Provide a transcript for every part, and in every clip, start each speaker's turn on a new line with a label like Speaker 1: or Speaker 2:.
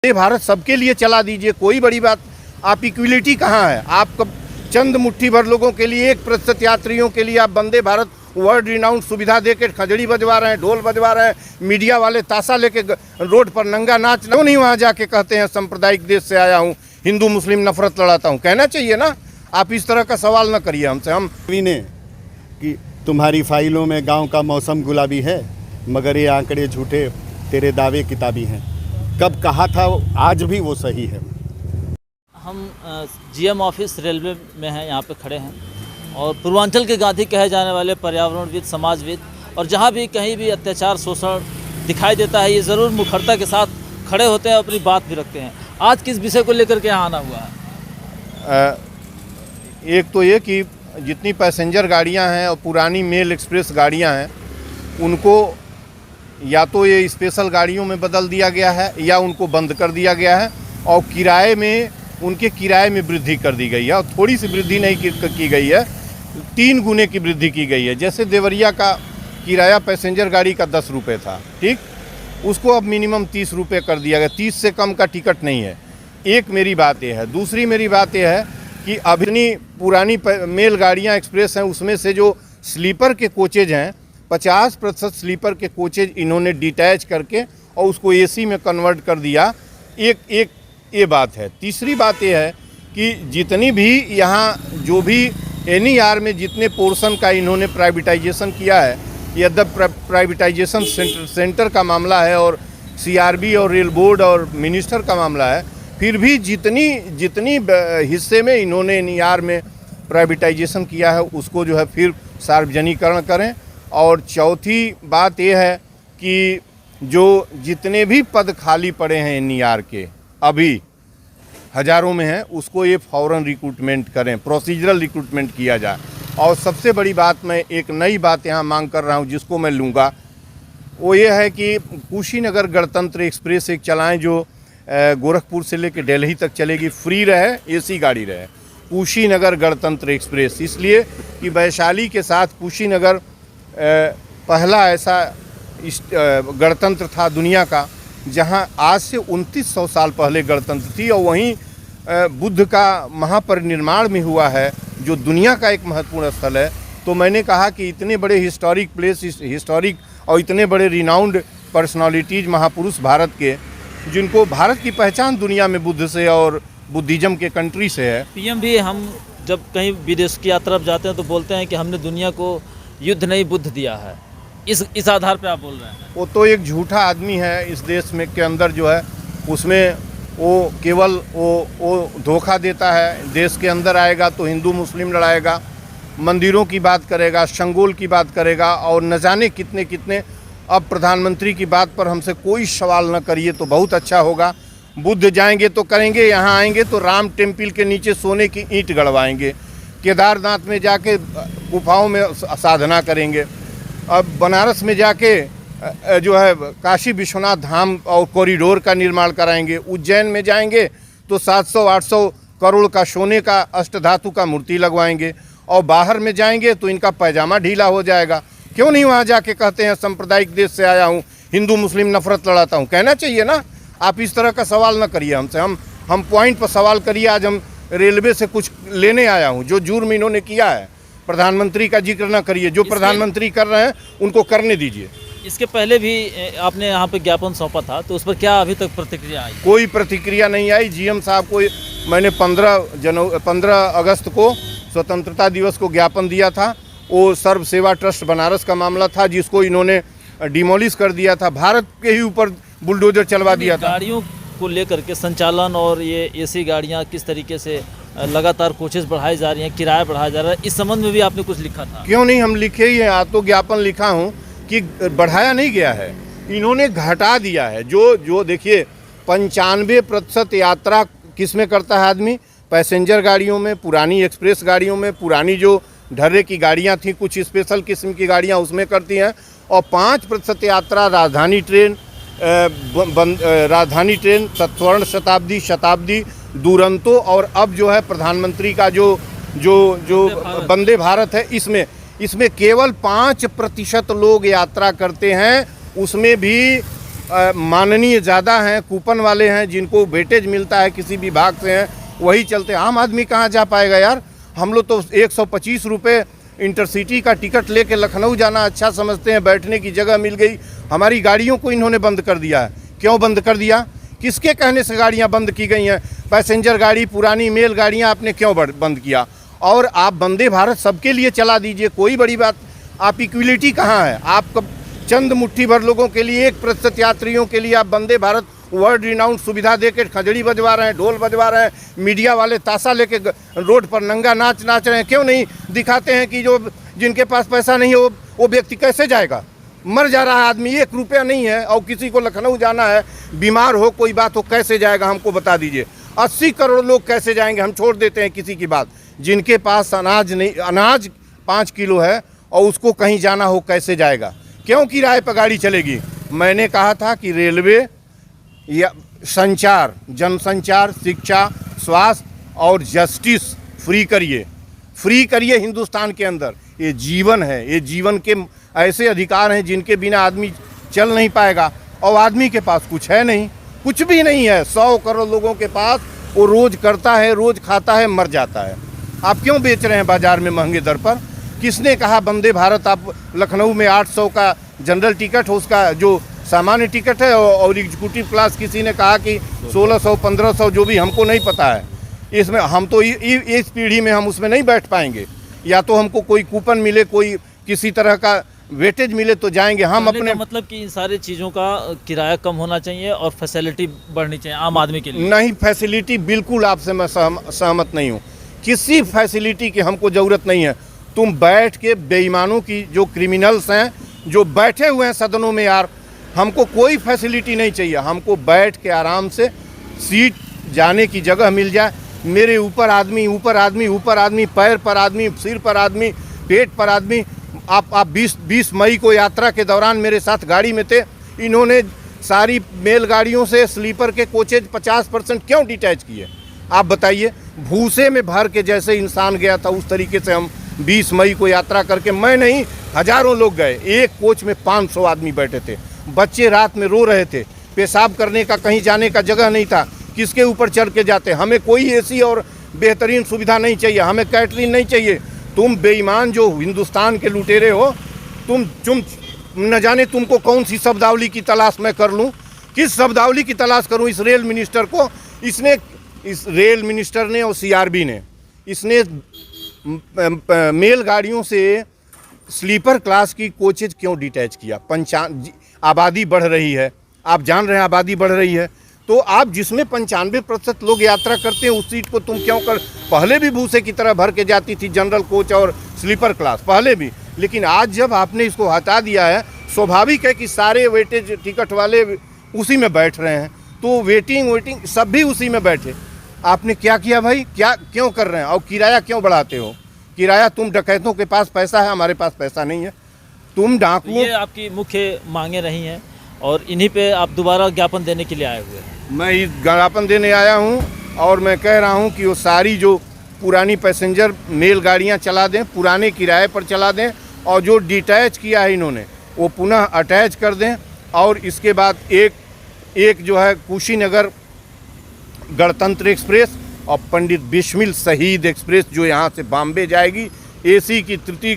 Speaker 1: ये भारत सबके लिए चला दीजिए, कोई बड़ी बात। आप इक्विलिटी कहाँ है? आप चंद मुट्ठी भर लोगों के लिए 1% यात्रियों के लिए आप वंदे भारत वर्ल्ड रिनाउंड सुविधा देकर खजड़ी बजवा रहे हैं, ढोल बजवा रहे हैं, मीडिया वाले ताशा लेके रोड पर नंगा नाच। क्यों नहीं वहाँ जाके कहते हैं सांप्रदायिक देश से आया हूँ, हिंदू मुस्लिम नफरत लड़ाता हूँ? कहना चाहिए ना। आप इस तरह का सवाल न करिए हमसे। हम
Speaker 2: कि तुम्हारी फाइलों में गांव का मौसम गुलाबी है, मगर ये आंकड़े झूठे, तेरे दावे किताबी हैं। कब कहा था, आज भी वो सही है।
Speaker 3: हम जीएम ऑफिस रेलवे में हैं, यहाँ पे खड़े हैं और पूर्वांचल के गांधी कहे जाने वाले पर्यावरणविद, समाजविद और जहाँ भी कहीं भी अत्याचार शोषण दिखाई देता है, ये ज़रूर मुखरता के साथ खड़े होते हैं, अपनी बात भी रखते हैं। आज किस विषय को लेकर के यहाँ आना हुआ है?
Speaker 1: एक तो ये कि जितनी पैसेंजर गाड़ियां हैं और पुरानी मेल एक्सप्रेस गाड़ियां हैं, उनको या तो ये स्पेशल गाड़ियों में बदल दिया गया है या उनको बंद कर दिया गया है और किराए में, उनके किराए में वृद्धि कर दी गई है। और थोड़ी सी वृद्धि नहीं की गई है, 3 गुने की वृद्धि की गई है। जैसे देवरिया का किराया पैसेंजर गाड़ी का 10 रुपये था, ठीक, उसको अब मिनिमम 30 रुपये कर दिया गया। 30 से कम का टिकट नहीं है। एक मेरी बात यह है। दूसरी मेरी बात यह है कि अभी पुरानी मेल गाड़ियाँ एक्सप्रेस हैं, उसमें से जो स्लीपर के कोचेज हैं, 50% स्लीपर के कोचेज इन्होंने डिटैच करके और उसको एसी में कन्वर्ट कर दिया। एक ये बात है। तीसरी बात ये है कि जितनी भी यहाँ जो भी NER में जितने पोर्शन का इन्होंने प्राइवेटाइजेशन किया है, ये प्राइवेटाइजेशन सेंटर का मामला है और CRB और रेल बोर्ड और मिनिस्टर का मामला है, फिर भी जितनी हिस्से में इन्होंने NER में प्राइवेटाइजेशन किया है उसको जो है फिर सार्वजनिकरण करें। और चौथी बात यह है कि जो जितने भी पद खाली पड़े हैं NER के, अभी हज़ारों में हैं, उसको ये फौरन रिक्रूटमेंट करें, प्रोसीजरल रिक्रूटमेंट किया जाए। और सबसे बड़ी बात, मैं एक नई बात यहाँ मांग कर रहा हूँ जिसको मैं लूँगा, वो ये है कि कुशीनगर गणतंत्र एक्सप्रेस एक चलाएँ जो गोरखपुर से लेकर दिल्ली तक चलेगी, फ्री रहे, AC गाड़ी रहे, कुशीनगर गणतंत्र एक्सप्रेस। इसलिए कि वैशाली के साथ कुशीनगर पहला ऐसा गणतंत्र था दुनिया का जहां आज से 2900 साल पहले गणतंत्र थी और वहीं बुद्ध का महापरिनिर्वाण में हुआ है, जो दुनिया का एक महत्वपूर्ण स्थल है। तो मैंने कहा कि इतने बड़े हिस्टोरिक प्लेस, हिस्टोरिक और इतने बड़े रिनाउंड पर्सनालिटीज़, महापुरुष भारत के, जिनको भारत की पहचान दुनिया में बुद्ध से और बुद्धिज़्म के कंट्री से है।
Speaker 3: PM भी हम जब कहीं विदेश की यात्रा पर जाते हैं तो बोलते हैं कि हमने दुनिया को युद्ध नहीं बुद्ध दिया है। इस आधार पे आप बोल रहे हैं?
Speaker 1: वो तो एक झूठा आदमी है इस देश में के अंदर जो है, उसमें वो केवल वो धोखा देता है। देश के अंदर आएगा तो हिंदू मुस्लिम लड़ाएगा, मंदिरों की बात करेगा, शंगोल की बात करेगा और न जाने कितने कितने। अब प्रधानमंत्री की बात पर हमसे कोई सवाल न करिए तो बहुत अच्छा होगा। बुद्ध जाएंगे तो करेंगे, यहाँ आएंगे तो राम टेम्पल के नीचे सोने की ईंट गड़वाएंगे, केदारनाथ में जाके गुफाओं में साधना करेंगे, अब बनारस में जाके जो है काशी विश्वनाथ धाम और कॉरिडोर का निर्माण कराएंगे, उज्जैन में जाएंगे तो 700-800 करोड़ का सोने का अष्टधातु का मूर्ति लगवाएंगे और बाहर में जाएंगे तो इनका पैजामा ढीला हो जाएगा। क्यों नहीं वहाँ जाके कहते हैं सांप्रदायिक देश से आया हूँ, हिंदू मुस्लिम नफरत लड़ाता हूँ? कहना चाहिए ना। आप इस तरह का सवाल न करिए हमसे। हम पॉइंट पर सवाल करिए। आज हम रेलवे से कुछ लेने आया हूँ, जो जुर्म इन्होंने किया है, प्रधानमंत्री का जिक्र न करिए। जो प्रधानमंत्री कर रहे हैं उनको करने दीजिए।
Speaker 3: इसके पहले भी आपने यहाँ पे ज्ञापन सौंपा था, तो उस पर क्या अभी तक प्रतिक्रिया आई?
Speaker 1: कोई प्रतिक्रिया नहीं आई। GM साहब को मैंने 15 अगस्त को स्वतंत्रता दिवस को ज्ञापन दिया था। वो सर्व सेवा ट्रस्ट बनारस का मामला था जिसको इन्होंने डिमोलिश कर दिया था, भारत के ही ऊपर बुलडोजर चलवा दिया था।
Speaker 3: गाड़ियों को लेकर के संचालन और ये AC गाड़ियाँ किस तरीके से लगातार कोचेस बढ़ाई जा रही हैं, किराया बढ़ाया जा रहा है, इस संबंध में भी आपने कुछ लिखा था?
Speaker 1: क्यों नहीं, हम लिखे ही हैं। आत्मज्ञापन लिखा हूँ कि बढ़ाया नहीं गया है, इन्होंने घटा दिया है। जो देखिए 95% यात्रा किस में करता है आदमी? पैसेंजर गाड़ियों में, पुरानी एक्सप्रेस गाड़ियों में, पुरानी जो ढर्रे की गाड़ियाँ थी, कुछ स्पेशल किस्म की गाड़ियाँ उसमें करती हैं, और 5% यात्रा राजधानी ट्रेन, स्वर्ण शताब्दी, दुरंतो और अब जो है प्रधानमंत्री का जो वंदे भारत है, इसमें केवल 5% लोग यात्रा करते हैं। उसमें भी माननीय ज़्यादा हैं, कूपन वाले हैं, जिनको वेटेज मिलता है किसी विभाग से हैं, वही चलते। आम आदमी कहाँ जा पाएगा यार। हम लोग तो 125 रुपये इंटरसिटी का टिकट लेके लखनऊ जाना अच्छा समझते हैं, बैठने की जगह मिल गई, हमारी गाड़ियों को इन्होंने बंद कर दिया है। क्यों बंद कर दिया? किसके कहने से गाड़ियाँ बंद की गई हैं? पैसेंजर गाड़ी, पुरानी मेल गाड़ियाँ आपने क्यों बंद किया? और आप वंदे भारत सबके लिए चला दीजिए, कोई बड़ी बात। आप इक्वलिटी कहाँ है? आप चंद मुट्ठी भर लोगों के लिए, 1% यात्रियों के लिए आप वंदे भारत वर्ल्ड रिनाउंड सुविधा देकर खजड़ी बजवा रहे हैं, ढोल बजवा रहे हैं, मीडिया वाले ताशा लेके रोड पर नंगा नाच रहे हैं। क्यों नहीं दिखाते हैं कि जो जिनके पास पैसा नहीं है वो व्यक्ति कैसे जाएगा? मर जा रहा है आदमी, 1 रुपया नहीं है और किसी को लखनऊ जाना है, बीमार हो, कोई बात हो, कैसे जाएगा? हमको बता दीजिए। 80 करोड़ लोग कैसे जाएंगे? हम छोड़ देते हैं किसी की बात। जिनके पास अनाज 5 किलो है और उसको कहीं जाना हो, कैसे जाएगा? क्यों किराए पर गाड़ी चलेगी? मैंने कहा था कि रेलवे या संचार, जनसंचार, शिक्षा, स्वास्थ्य और जस्टिस फ्री करिए हिंदुस्तान के अंदर। ये जीवन है, ये जीवन के ऐसे अधिकार हैं जिनके बिना आदमी चल नहीं पाएगा। और आदमी के पास कुछ है नहीं, कुछ भी नहीं है। 100 करोड़ लोगों के पास, वो रोज़ करता है, रोज़ खाता है, मर जाता है। आप क्यों बेच रहे हैं बाज़ार में महंगे दर पर? किसने कहा वंदे भारत? आप लखनऊ में 800 का जनरल टिकट हो, उसका जो सामान्य टिकट है, और एग्जीक्यूटिव क्लास किसी ने कहा कि 1600 1500, जो भी, हमको नहीं पता है। इसमें हम तो इस पीढ़ी में हम उसमें नहीं बैठ पाएंगे। या तो हमको कोई कूपन मिले, कोई किसी तरह का वेटेज मिले तो जाएंगे हम अपने।
Speaker 3: मतलब कि इन सारी चीज़ों का किराया कम होना चाहिए और फैसिलिटी बढ़नी चाहिए आम आदमी के लिए।
Speaker 1: नहीं, फैसिलिटी बिल्कुल आपसे मैं सहमत नहीं हूँ। किसी फैसिलिटी की हमको ज़रूरत नहीं है। तुम बैठ के बेईमानों की, जो क्रिमिनल्स हैं, जो बैठे हुए हैं सदनों में, यार हमको कोई फैसिलिटी नहीं चाहिए। हमको बैठ के आराम से सीट, जाने की जगह मिल जाए। मेरे ऊपर आदमी, पैर पर आदमी, सिर पर आदमी, पेट पर आदमी। आप 20 मई को यात्रा के दौरान मेरे साथ गाड़ी में थे। इन्होंने सारी मेल गाड़ियों से स्लीपर के कोचेज 50% क्यों डिटैच किए? आप बताइए। भूसे में भर के जैसे इंसान गया था, उस तरीके से हम 20 मई को यात्रा करके, मैं नहीं, हज़ारों लोग गए। एक कोच में 500 आदमी बैठे थे। बच्चे रात में रो रहे थे, पेशाब करने का कहीं जाने का जगह नहीं था। किसके ऊपर चढ़ के जाते? हमें कोई एसी और बेहतरीन सुविधा नहीं चाहिए, हमें कैटरिंग नहीं चाहिए। तुम बेईमान जो हिंदुस्तान के लुटेरे हो, तुम न जाने तुमको कौन सी शब्दावली की तलाश मैं कर लूँ, किस शब्दावली की तलाश करूँ इस रेल मिनिस्टर को। इस रेल मिनिस्टर ने और CRB ने, इसने मेल गाड़ियों से स्लीपर क्लास की कोचेज क्यों डिटैच किया? आबादी बढ़ रही है, आप जान रहे हैं आबादी बढ़ रही है, तो आप जिसमें 95% लोग यात्रा करते हैं, उस सीट को तुम क्यों पहले भी भूसे की तरह भर के जाती थी जनरल कोच और स्लीपर क्लास, पहले भी। लेकिन आज जब आपने इसको हटा दिया है, स्वाभाविक है कि सारे वेटेज टिकट वाले उसी में बैठ रहे हैं, तो वेटिंग सब भी उसी में बैठे। आपने क्या किया भाई? क्यों कर रहे हैं? और किराया क्यों बढ़ाते हो? किराया, तुम डकैतों के पास पैसा है, हमारे पास पैसा नहीं है। तुम डाकुओं,
Speaker 3: ये आपकी मुख्य मांगे रही हैं और इन्हीं पे आप दोबारा ज्ञापन देने के लिए आए हुए हैं।
Speaker 1: मैं इस ज्ञापन देने आया हूँ और मैं कह रहा हूँ कि वो सारी जो पुरानी पैसेंजर मेल गाड़ियाँ चला दें, पुराने किराए पर चला दें, और जो डिटैच किया है इन्होंने वो पुनः अटैच कर दें। और इसके बाद एक जो है कुशीनगर गणतंत्र एक्सप्रेस और पंडित बिस्मिल शहीद एक्सप्रेस जो यहाँ से बॉम्बे जाएगी, AC की तृतीय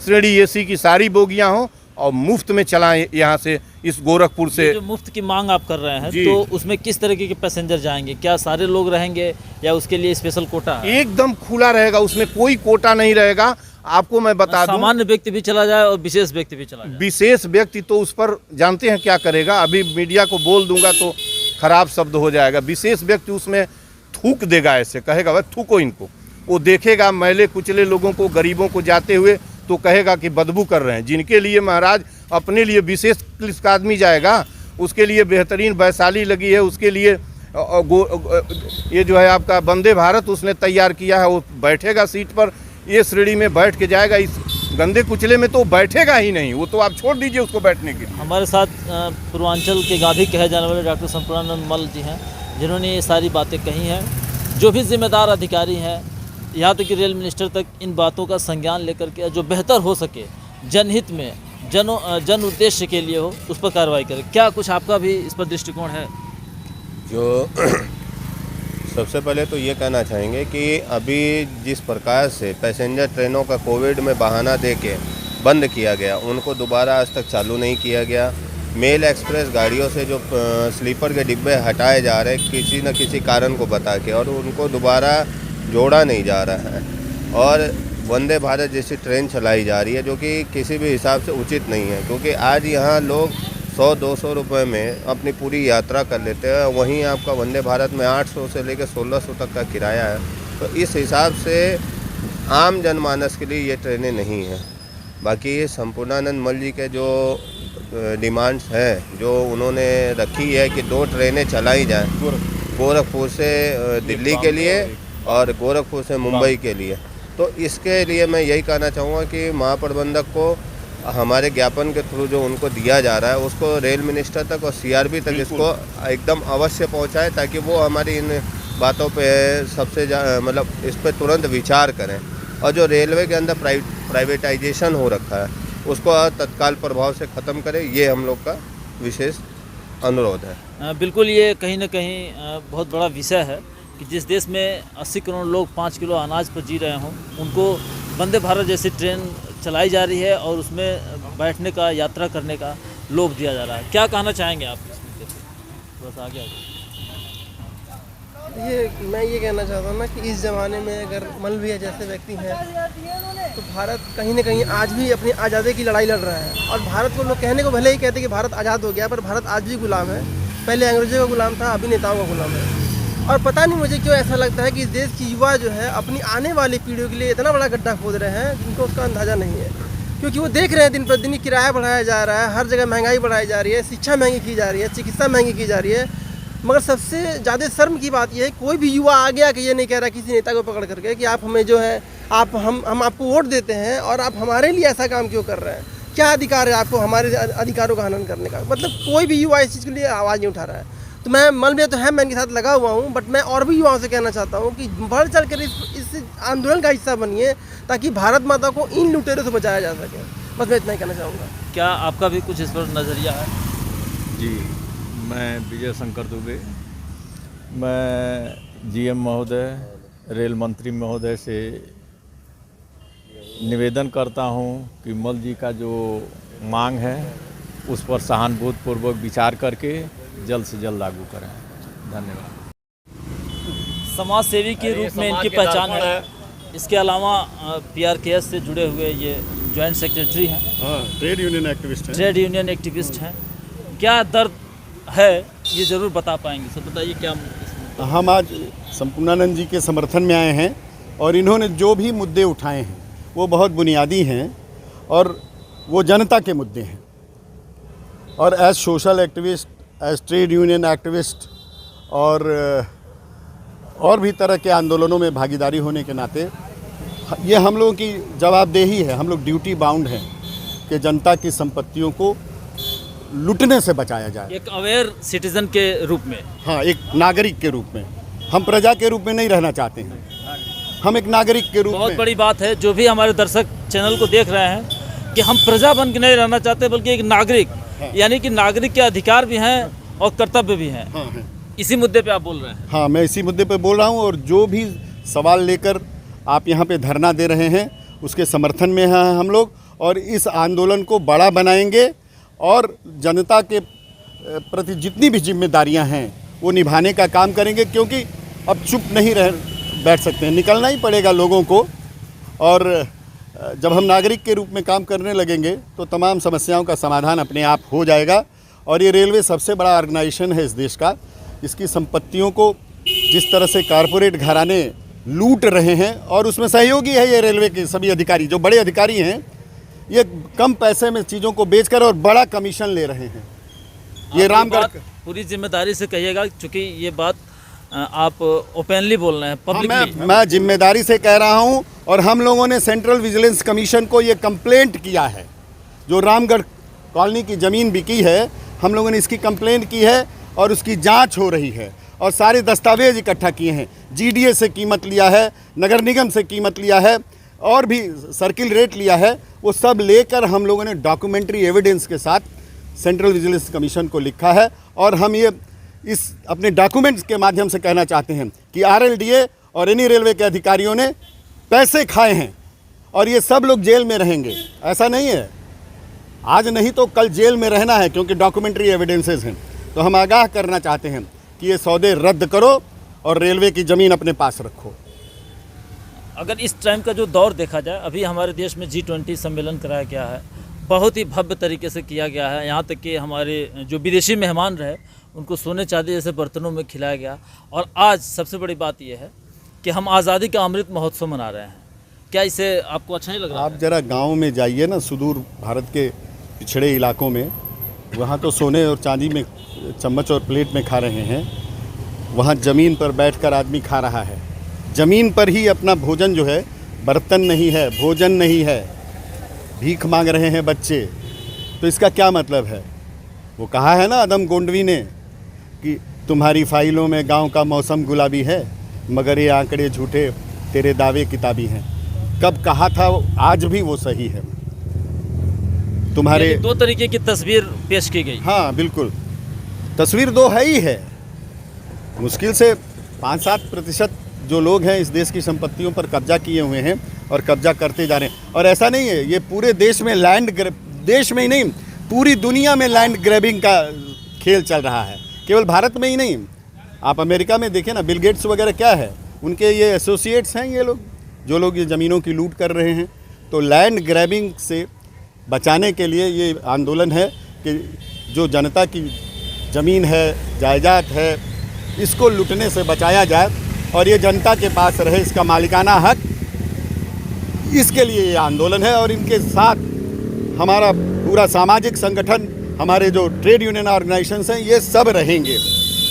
Speaker 1: श्रेणी AC की सारी बोगियाँ हों और मुफ्त में चलाएं यहाँ से, इस गोरखपुर से।
Speaker 3: जो मुफ्त की मांग आप कर रहे हैं, तो उसमें किस तरीके के पैसेंजर जाएंगे? क्या सारे लोग रहेंगे या उसके लिए स्पेशल कोटा है?
Speaker 1: एकदम खुला रहेगा, उसमें कोई कोटा नहीं रहेगा। आपको मैं बता दूं,
Speaker 3: सामान्य व्यक्ति भी चला जाए और विशेष व्यक्ति भी चला जाए।
Speaker 1: विशेष व्यक्ति तो उस पर जानते हैं क्या करेगा, अभी मीडिया को बोल दूंगा तो खराब शब्द हो जाएगा। विशेष व्यक्ति उसमें थूक देगा, ऐसे कहेगा भाई थूको इनको। वो देखेगा मैले कुचले लोगों को, गरीबों को जाते हुए, तो कहेगा कि बदबू कर रहे हैं। जिनके लिए महाराज अपने लिए विशेष पुलिस का आदमी जाएगा, उसके लिए बेहतरीन वैशाली लगी है, उसके लिए ये जो है आपका वंदे भारत उसने तैयार किया है, वो बैठेगा सीट पर, ये श्रेणी में बैठ के जाएगा। इस गंदे कुचले में तो बैठेगा ही नहीं, वो तो आप छोड़ दीजिए उसको बैठने के लिए।
Speaker 3: हमारे साथ पूर्वांचल के गांधी कहे जाने वाले डॉक्टर संपूर्णानंद मल्ल जी हैं, जिन्होंने ये सारी बातें कही हैं। जो भी जिम्मेदार अधिकारी हैं, यहाँ तक कि रेल मिनिस्टर तक इन बातों का संज्ञान लेकर के जो बेहतर हो सके, जनहित में जन उद्देश्य के लिए हो उस पर कार्रवाई करें। क्या कुछ आपका भी इस पर दृष्टिकोण है?
Speaker 4: जो सबसे पहले तो ये कहना चाहेंगे कि अभी जिस प्रकार से पैसेंजर ट्रेनों का कोविड में बहाना देके बंद किया गया, उनको दोबारा आज तक चालू नहीं किया गया। मेल एक्सप्रेस गाड़ियों से जो स्लीपर के डिब्बे हटाए जा रहे किसी न किसी कारण को बता के, और उनको दोबारा जोड़ा नहीं जा रहा है। और वंदे भारत जैसी ट्रेन चलाई जा रही है जो कि किसी भी हिसाब से उचित नहीं है, क्योंकि आज यहाँ लोग 100-200 रुपये में अपनी पूरी यात्रा कर लेते हैं। वहीं आपका वंदे भारत में 800 से लेकर 1600 तक का किराया है। तो इस हिसाब से आम जनमानस के लिए ये ट्रेनें नहीं हैं। बाकी ये संपूर्णानंद मल जी के जो डिमांड्स हैं, जो उन्होंने रखी है कि 2 ट्रेनें चलाई जाएं, गोरखपुर से दिल्ली के लिए और गोरखपुर से मुंबई के लिए, तो इसके लिए मैं यही कहना चाहूँगा कि महाप्रबंधक को हमारे ज्ञापन के थ्रू जो उनको दिया जा रहा है उसको रेल मिनिस्टर तक और सीआरपी तक इसको एकदम अवश्य पहुँचाए, ताकि वो हमारी इन बातों पे सबसे मतलब इस पर तुरंत विचार करें। और जो रेलवे के अंदर प्राइवेटाइजेशन हो रखा है उसको तत्काल प्रभाव से ख़त्म करें, ये हम लोग का विशेष अनुरोध है।
Speaker 3: बिल्कुल, ये कहीं ना कहीं बहुत बड़ा विषय है कि जिस देश में 80 करोड़ लोग 5 किलो अनाज पर जी रहे हों, उनको वंदे भारत जैसी ट्रेन चलाई जा रही है और उसमें बैठने का, यात्रा करने का लोभ दिया जा रहा है। क्या कहना चाहेंगे आप इस मुद्दे पे? थोड़ा सा आगे
Speaker 5: मैं ये कहना चाहता हूँ ना कि इस ज़माने में अगर मलविया जैसे व्यक्ति हैं तो भारत कहीं ना कहीं आज भी अपनी आज़ादी की लड़ाई लड़ रहा है। और भारत को लोग कहने को भले ही कहते हैं कि भारत आज़ाद हो गया, पर भारत आज भी गुलाम है। पहले अंग्रेज़ों का गुलाम था, अभी नेताओं का गुलाम है। और पता नहीं मुझे क्यों ऐसा लगता है कि इस देश की युवा जो है अपनी आने वाली पीढ़ियों के लिए इतना बड़ा गड्ढा खोद रहे हैं जिनको उसका अंदाज़ा नहीं है। क्योंकि वो देख रहे हैं दिन प्रतिदिन किराया बढ़ाया जा रहा है, हर जगह महंगाई बढ़ाई जा रही है, शिक्षा महंगी की जा रही है, चिकित्सा महंगी की जा रही है। मगर सबसे ज़्यादा शर्म की बात यह है कोई भी युवा आ गया कि ये नहीं कह रहा किसी नेता को पकड़ करके कि आप हमें जो है हम आपको वोट देते हैं और आप हमारे लिए ऐसा काम क्यों कर रहे हैं, क्या अधिकार है आपको हमारे अधिकारों का हनन करने का। मतलब कोई भी युवा इस चीज़ के लिए आवाज़ नहीं उठा रहा है। तो मैं मलविया तो है, मैं इनके साथ लगा हुआ हूँ, बट मैं और भी युवाओं से कहना चाहता हूँ कि बढ़ चढ़ कर इस आंदोलन का हिस्सा बनिए ताकि भारत माता को इन लुटेरों से बचाया जा सके। बस मैं इतना ही कहना चाहूँगा।
Speaker 3: क्या आपका भी कुछ इस पर नज़रिया है?
Speaker 6: जी, मैं विजय शंकर दुबे, मैं जीएम महोदय, रेल मंत्री महोदय से निवेदन करता हूं कि मल जी का जो मांग है उस पर सहानुभूतिपूर्वक विचार करके जल्द से जल्द लागू करें। धन्यवाद।
Speaker 3: समाज सेवी के रूप में इनकी पहचान है। इसके अलावा PRKS से जुड़े हुए ये जॉइंट सेक्रेटरी हैं,
Speaker 2: ट्रेड यूनियन एक्टिविस्ट हैं।
Speaker 3: ट्रेड यूनियन एक्टिविस्ट हैं। क्या दर्द है ये ज़रूर बता पाएंगे, सर बताइए क्या?
Speaker 2: हम आज संपूर्णानंद जी के समर्थन में आए हैं और इन्होंने जो भी मुद्दे उठाए हैं वो बहुत बुनियादी हैं और वो जनता के मुद्दे हैं। और as social activist, as trade union activist और भी तरह के आंदोलनों में भागीदारी होने के नाते ये हम लोगों की जवाबदेही है। हम लोग ड्यूटी बाउंड हैं कि जनता की संपत्तियों को लुटने से बचाया जाए।
Speaker 3: एक अवेयर सिटीजन के रूप में,
Speaker 2: हाँ, एक नागरिक के रूप में। हम प्रजा के रूप में नहीं रहना चाहते हैं, हम एक नागरिक के रूप में।
Speaker 3: बहुत बड़ी बात है जो भी हमारे दर्शक चैनल को देख रहे हैं कि हम प्रजा बन के नहीं रहना चाहते बल्कि एक नागरिक, यानी कि नागरिक के अधिकार भी हैं और कर्तव्य भी हैं।
Speaker 2: हाँ, है।
Speaker 3: इसी मुद्दे पे आप बोल रहे हैं?
Speaker 2: हाँ, मैं इसी मुद्दे पे बोल रहा हूँ और जो भी सवाल लेकर आप यहाँ पे धरना दे रहे हैं उसके समर्थन में हैं हम लोग, और इस आंदोलन को बड़ा बनाएंगे और जनता के प्रति जितनी भी जिम्मेदारियां हैं वो निभाने का काम करेंगे। क्योंकि अब चुप नहीं बैठ सकते हैं, निकलना ही पड़ेगा लोगों को। और जब हम नागरिक के रूप में काम करने लगेंगे तो तमाम समस्याओं का समाधान अपने आप हो जाएगा। और ये रेलवे सबसे बड़ा ऑर्गेनाइजेशन है इस देश का। इसकी संपत्तियों को जिस तरह से कारपोरेट घराने लूट रहे हैं, और उसमें सहयोगी है ये रेलवे के सभी अधिकारी, जो बड़े अधिकारी हैं, ये कम पैसे में चीज़ों को बेचकर और बड़ा कमीशन ले रहे हैं। ये रामगढ़
Speaker 3: पूरी जिम्मेदारी से कहिएगा, क्योंकि ये बात आप ओपनली बोल रहे हैं, पब्लिकली।
Speaker 2: मैं जिम्मेदारी से कह रहा हूं। और हम लोगों ने सेंट्रल विजिलेंस कमीशन को ये कंप्लेंट किया है। जो रामगढ़ कॉलोनी की ज़मीन बिकी है, हम लोगों ने इसकी कंप्लेंट की है और उसकी जांच हो रही है और सारे दस्तावेज इकट्ठा किए हैं। GDA से कीमत लिया है, नगर निगम से कीमत लिया है, और भी सर्किल रेट लिया है, वो सब लेकर हम लोगों ने डॉक्यूमेंट्री एविडेंस के साथ सेंट्रल विजिलेंस कमीशन को लिखा है। और हम ये इस अपने डॉक्यूमेंट्स के माध्यम से कहना चाहते हैं कि RLDA और एनी रेलवे के अधिकारियों ने पैसे खाए हैं और ये सब लोग जेल में रहेंगे। ऐसा नहीं है, आज नहीं तो कल जेल में रहना है, क्योंकि डॉक्यूमेंट्री एविडेंसेस हैं। तो हम आगाह करना चाहते हैं कि ये सौदे रद्द करो और रेलवे की ज़मीन अपने पास रखो।
Speaker 3: अगर इस टाइम का जो दौर देखा जाए, अभी हमारे देश में G20 सम्मेलन कराया गया है, बहुत ही भव्य तरीके से किया गया है। यहाँ तक कि हमारे जो विदेशी मेहमान रहे उनको सोने चांदी जैसे बर्तनों में खिलाया गया। और आज सबसे बड़ी बात यह है कि हम आज़ादी का अमृत महोत्सव मना रहे हैं। क्या इसे आपको अच्छा नहीं लग रहा?
Speaker 2: आप जरा गांव में जाइए ना, सुदूर भारत के पिछड़े इलाकों में, वहाँ तो सोने और चांदी में चम्मच और प्लेट में खा रहे हैं, वहाँ ज़मीन पर बैठकर आदमी खा रहा है। ज़मीन पर ही अपना भोजन जो है, बर्तन नहीं है, भोजन नहीं है, भीख मांग रहे हैं बच्चे। तो इसका क्या मतलब है? वो कहा है ना आदम गोंडवी ने कि तुम्हारी फाइलों में गांव का मौसम गुलाबी है, मगर ये आंकड़े झूठे, तेरे दावे किताबी हैं। कब कहा था, आज भी वो सही है। तुम्हारे
Speaker 3: दो तरीके की तस्वीर पेश की गई।
Speaker 2: हाँ बिल्कुल, तस्वीर दो है ही है। मुश्किल से 5-7% जो लोग हैं इस देश की संपत्तियों पर कब्जा किए हुए हैं और कब्जा करते जा रहे हैं। और ऐसा नहीं है, ये पूरे देश में देश में ही नहीं, पूरी दुनिया में लैंड ग्रैबिंग का खेल चल रहा है। केवल भारत में ही नहीं, आप अमेरिका में देखें ना, बिल गेट्स वगैरह क्या है, उनके ये एसोसिएट्स हैं ये लोग, जो लोग ये ज़मीनों की लूट कर रहे हैं। तो लैंड ग्रैबिंग से बचाने के लिए ये आंदोलन है कि जो जनता की ज़मीन है, जायदाद है, इसको लूटने से बचाया जाए और ये जनता के पास रहे, इसका मालिकाना हक। इसके लिए ये आंदोलन है। और इनके साथ हमारा पूरा सामाजिक संगठन, हमारे जो ट्रेड यूनियन ऑर्गेनाइजेशंस हैं, ये सब रहेंगे।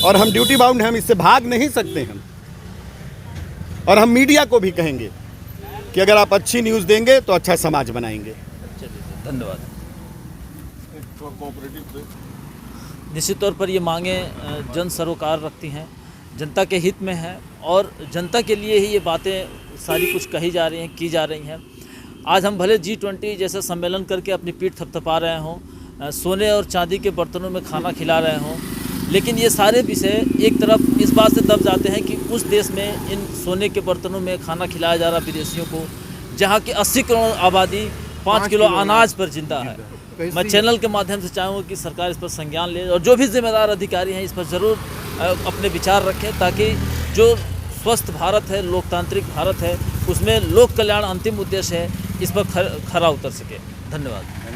Speaker 2: और हम ड्यूटी बाउंड हैं, हम इससे भाग नहीं सकते हैं। और हम मीडिया को भी कहेंगे कि अगर आप अच्छी न्यूज़ देंगे तो अच्छा समाज बनाएंगे।
Speaker 3: धन्यवाद। निश्चित तौर पर ये मांगें जन सरोकार रखती हैं, जनता के हित में है और जनता के लिए ही ये बातें सारी कुछ कही जा रही हैं, की जा रही हैं। आज हम भले G20 जैसे सम्मेलन करके अपनी पीठ थपथपा रहे हों, सोने और चांदी के बर्तनों में खाना खिला रहे हों, लेकिन ये सारे विषय एक तरफ इस बात से दब जाते हैं कि उस देश में इन सोने के बर्तनों में खाना खिलाया जा रहा विदेशियों को, जहाँ की 80 करोड़ आबादी 5 किलो अनाज पर जिंदा है। मैं चैनल के माध्यम से चाहूँगा कि सरकार इस पर संज्ञान ले और जो भी जिम्मेदार अधिकारी हैं इस पर ज़रूर अपने विचार रखें, ताकि जो स्वस्थ भारत है, लोकतांत्रिक भारत है, उसमें लोक कल्याण अंतिम उद्देश्य है, इस पर खरा उतर सके। धन्यवाद।